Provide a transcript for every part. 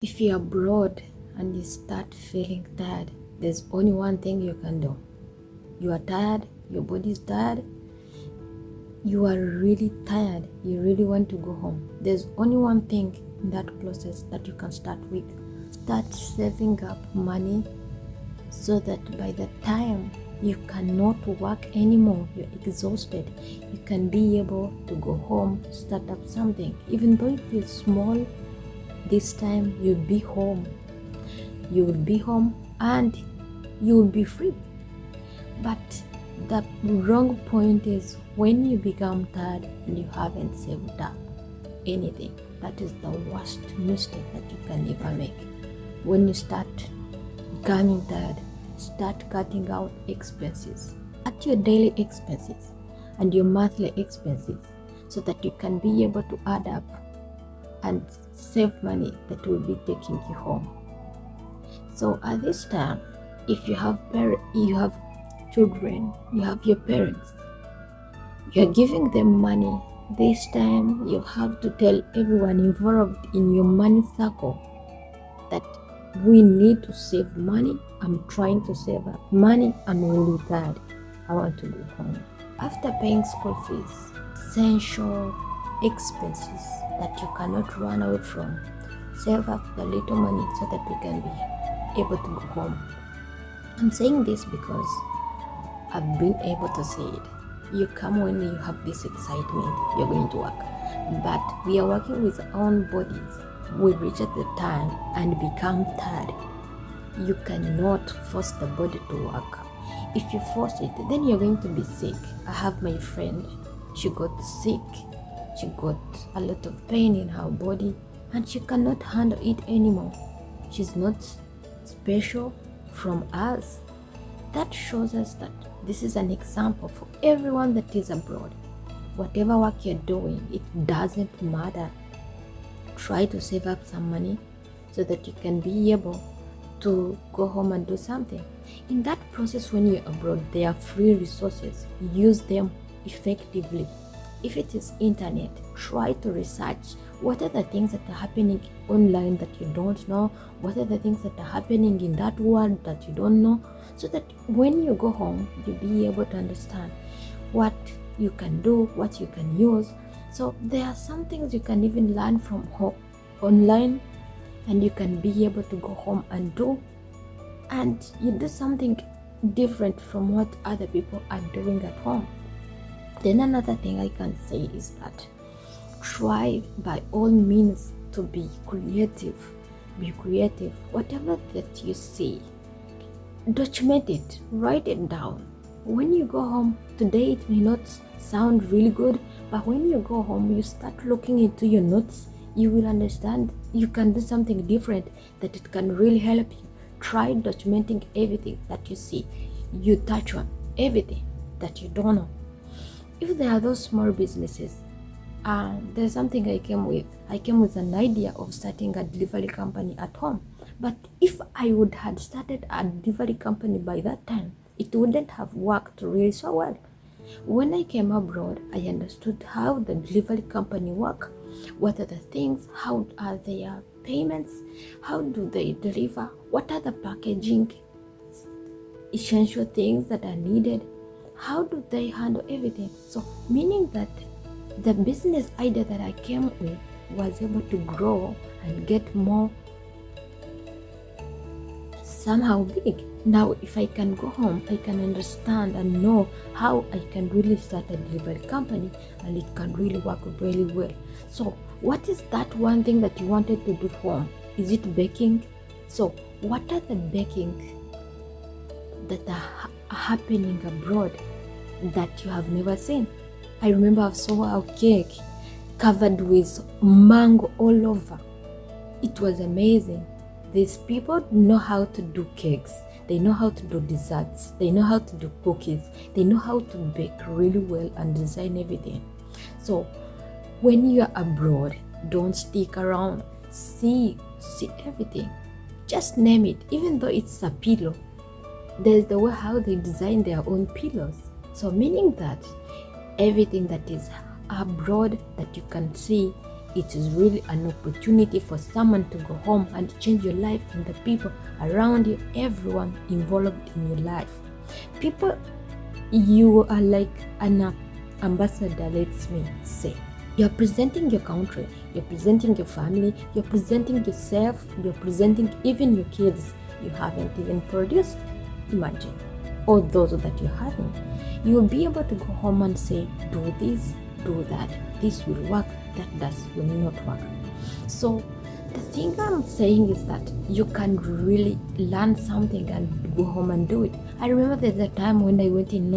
If you're abroad and you start feeling tired, there's only one thing you can do. You are tired, your body is tired, you are really tired, you really want to go home. There's only one thing in that process that you can start with. Start saving up money so that by the time you cannot work anymore, you're exhausted, you can be able to go home, start up something. Even though it is small, this time you'll be home. You will be home and you will be free. But the wrong point is when you become tired and you haven't saved up anything. That is the worst mistake that you can ever make. When you start becoming tired, start cutting out expenses. Cut your daily expenses and your monthly expenses so that you can be able to add up and save money that will be taking you home. So at this time, if you have children, you have your parents, you're giving them money. This time you have to tell everyone involved in your money circle that we need to save money. I'm trying to save up money. I'm really tired. I want to go home. After paying school fees, essential expenses that you cannot run away from, save up the little money so that we can be able to go home. I'm saying this because I've been able to see it. You come when you have this excitement, you're going to work. But we are working with our own bodies. We reach at the time and become tired. You cannot force the body to work. If you force it, then you're going to be sick. I have my friend, she got sick. She got a lot of pain in her body and she cannot handle it anymore. She's not special from us. That shows us that this is an example for everyone that is abroad. Whatever work you're doing, it doesn't matter. Try to save up some money so that you can be able to go home and do something. In that process, when you're abroad, there are free resources. Use them effectively. If it is internet, try to research what are the things that are happening online that you don't know, what are the things that are happening in that world that you don't know, so that when you go home, you'll be able to understand what you can do, what you can use. So there are some things you can even learn from home online, and you can be able to go home and do, and you do something different from what other people are doing at home. Then another thing I can say is that try by all means to be creative. Be creative. Whatever that you see, document it, write it down. When you go home, today it may not sound really good, but when you go home, you start looking into your notes, you will understand you can do something different, that it can really help you. Try documenting everything that you see. You touch on everything that you don't know. If there are those small businesses, there's something I came with. I came with an idea of starting a delivery company at home. But if I would have started a delivery company by that time, it wouldn't have worked really so well. When I came abroad, I understood how the delivery company work. What are the things? How are their payments? How do they deliver? What are the packaging essential things that are needed? How do they handle everything? So meaning that the business idea that I came with was able to grow and get more somehow big. Now if I can go home, I can understand and know how I can really start a delivery company, and it can really work really well. So what is that one thing that you wanted to do home? Is it baking? So what are the baking that are happening abroad that you have never seen? I remember I saw a cake covered with mango all over. It was amazing. These people know how to do cakes, they know how to do desserts, they know how to do cookies, they know how to bake really well and design everything. So when you are abroad, don't stick around. See everything. Just name it. Even though it's a pillow, there's the way how they design their own pillows. So meaning that everything that is abroad that you can see it is really an opportunity for someone to go home and change your life and the people around you, everyone involved in your life. People, you are like an ambassador, let me say. You're presenting your country, you're presenting your family, you're presenting yourself, you're presenting even your kids you haven't even produced. Imagine all those that you're having. You will be able to go home and say, do this, do that, this will work, that will not work. So the thing I'm saying is that you can really learn something and go home and do it. I remember there's a time when I went in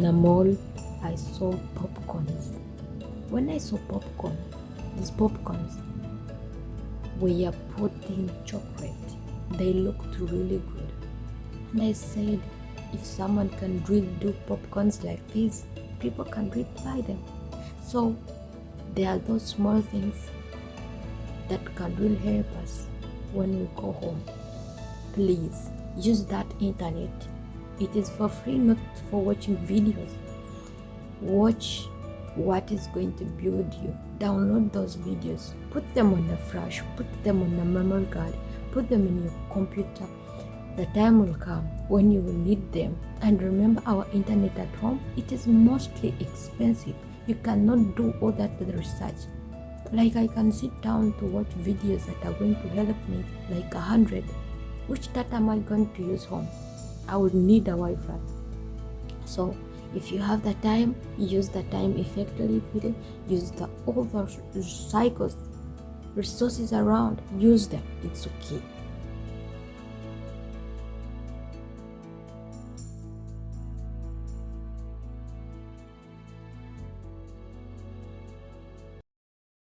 a mall, I saw popcorns. When I saw popcorn, these popcorns were put in chocolate. They looked really good. And I said, if someone can really do popcorns like this, people can really buy them. So there are those small things that can really help us when we go home. Please use that internet. It is for free, not for watching videos. Watch what is going to build you. Download those videos, put them on a flash, put them on a memory card, put them in your computer. The time will come when you will need them. And remember, our internet at home, it is mostly expensive. You cannot do all that research. Like, I can sit down to watch videos that are going to help me, like 100. Which data am I going to use home? I would need a Wi-Fi. So if you have the time, use the time effectively. Use all the cycles, resources around, use them. It's okay.